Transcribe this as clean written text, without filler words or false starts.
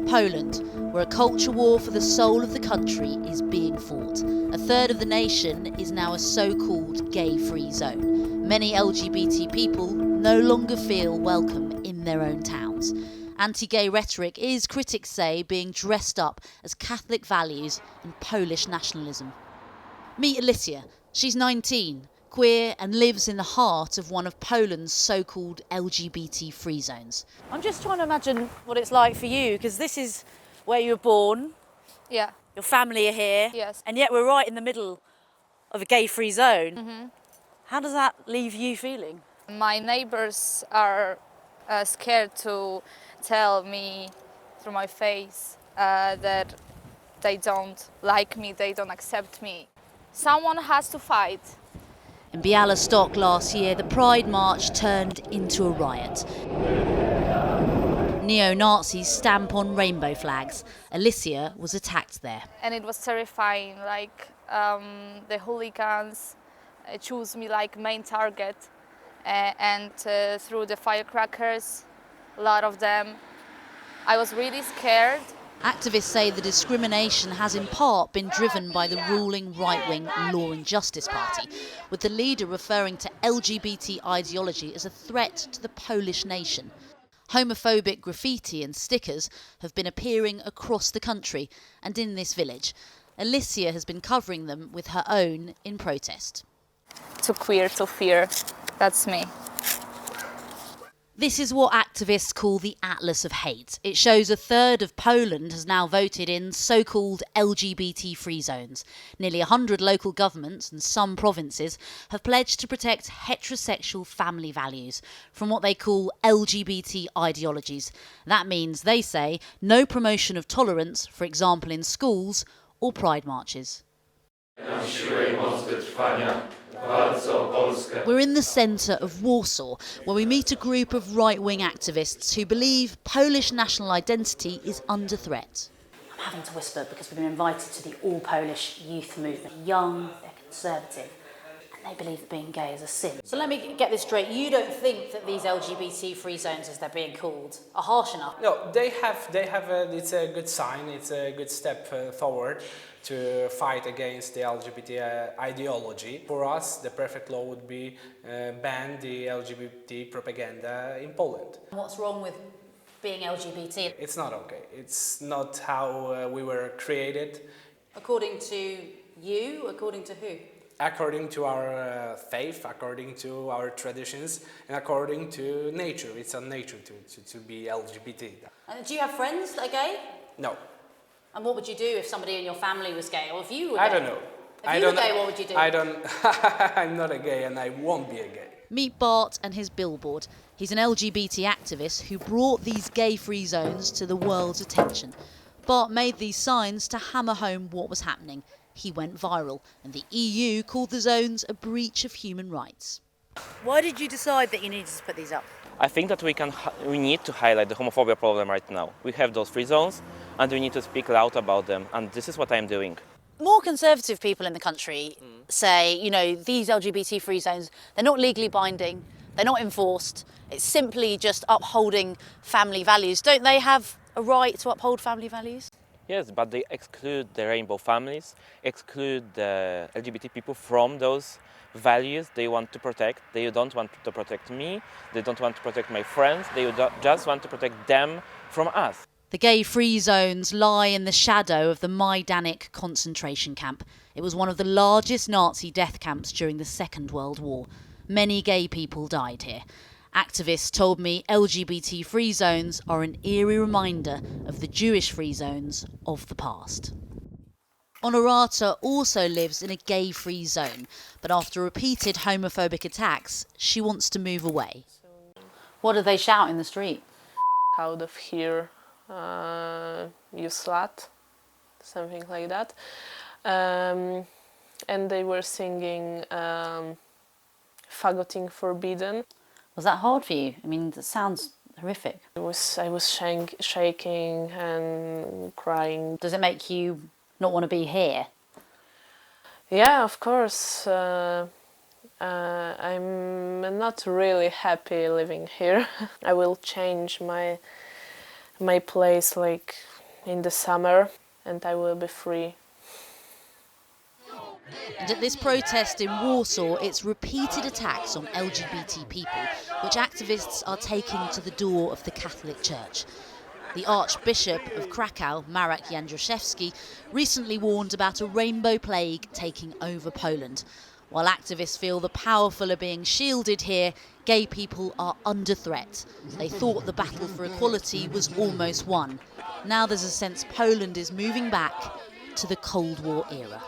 Poland, where a culture war for the soul of the country is being fought. A third of the nation is now a so-called gay-free zone. Many LGBT people no longer feel welcome in their own towns. Anti-gay rhetoric is, critics say, being dressed up as Catholic values and Polish nationalism. Meet Alicia. She's 19, queer, and lives in the heart of one of Poland's so-called LGBT-free zones. I'm just trying to imagine what it's like for you, because this is where you were born. Yeah. Your family are here. Yes. And yet we're right in the middle of a gay-free zone. Mm-hmm. How does that leave you feeling? My neighbors are scared to tell me through my face that they don't like me, they don't accept me. Someone has to fight. In Białystok last year, the Pride March turned into a riot. Neo-Nazis stamp on rainbow flags. Alicia was attacked there. And it was terrifying, like the hooligans choose me like main target and through the firecrackers, a lot of them. I was really scared. Activists say the discrimination has in part been driven by the ruling right-wing Law and Justice Party, with the leader referring to LGBT ideology as a threat to the Polish nation. Homophobic graffiti and stickers have been appearing across the country and in this village. Alicia has been covering them with her own in protest. Too queer to fear, that's me. This is what activists call the Atlas of Hate. It shows a third of Poland has now voted in so-called LGBT-free zones. Nearly 100 local governments and some provinces have pledged to protect heterosexual family values from what they call LGBT ideologies. That means, they say, no promotion of tolerance, for example in schools, or pride marches. We're in the centre of Warsaw, where we meet a group of right-wing activists who believe Polish national identity is under threat. I'm having to whisper because we've been invited to the all-Polish youth movement. Young, they're conservative, and they believe that being gay is a sin. So let me get this straight. You don't think that these LGBT-free zones, as they're being called, are harsh enough? No, it's a good sign, it's a good step forward to fight against the LGBT ideology. For us, the perfect law would be ban the LGBT propaganda in Poland. What's wrong with being LGBT? It's not okay. It's not how we were created. According to you? According to who? According to our faith, according to our traditions, and according to nature. It's on nature to be LGBT. And do you have friends that are gay? No. And what would you do if somebody in your family was gay? Or if you were gay? I don't know. If you were gay, what would you do? I'm not a gay and I won't be a gay. Meet Bart and his billboard. He's an LGBT activist who brought these gay-free zones to the world's attention. Bart made these signs to hammer home what was happening. He went viral, and the EU called the zones a breach of human rights. Why did you decide that you needed to put these up? I think that we need to highlight the homophobia problem right now. We have those free zones and we need to speak loud about them, and this is what I'm doing. More conservative people in the country say, you know, these LGBT-free zones, they're not legally binding, they're not enforced, it's simply just upholding family values. Don't they have a right to uphold family values? Yes, but they exclude the rainbow families, exclude the LGBT people from those values they want to protect. They don't want to protect me, they don't want to protect my friends, they just want to protect them from us. The gay-free zones lie in the shadow of the Majdanek concentration camp. It was one of the largest Nazi death camps during the Second World War. Many gay people died here. Activists told me LGBT-free zones are an eerie reminder of the Jewish-free zones of the past. Honorata also lives in a gay-free zone, but after repeated homophobic attacks, she wants to move away. What do they shout in the street? Out of here, you slut, something like that. And they were singing Fagoting Forbidden. Was that hard for you? I mean, that sounds horrific. I was shaking and crying. Does it make you not want to be here? Yeah, of course. I'm not really happy living here. I will change my my place like in the summer, and I will be free. And at this protest in Warsaw, it's repeated attacks on LGBT people, which activists are taking to the door of the Catholic Church. The Archbishop of Krakow, Marek Jędraszewski, recently warned about a rainbow plague taking over Poland. While activists feel the powerful are being shielded here, gay people are under threat. They thought the battle for equality was almost won. Now there's a sense Poland is moving back to the Cold War era.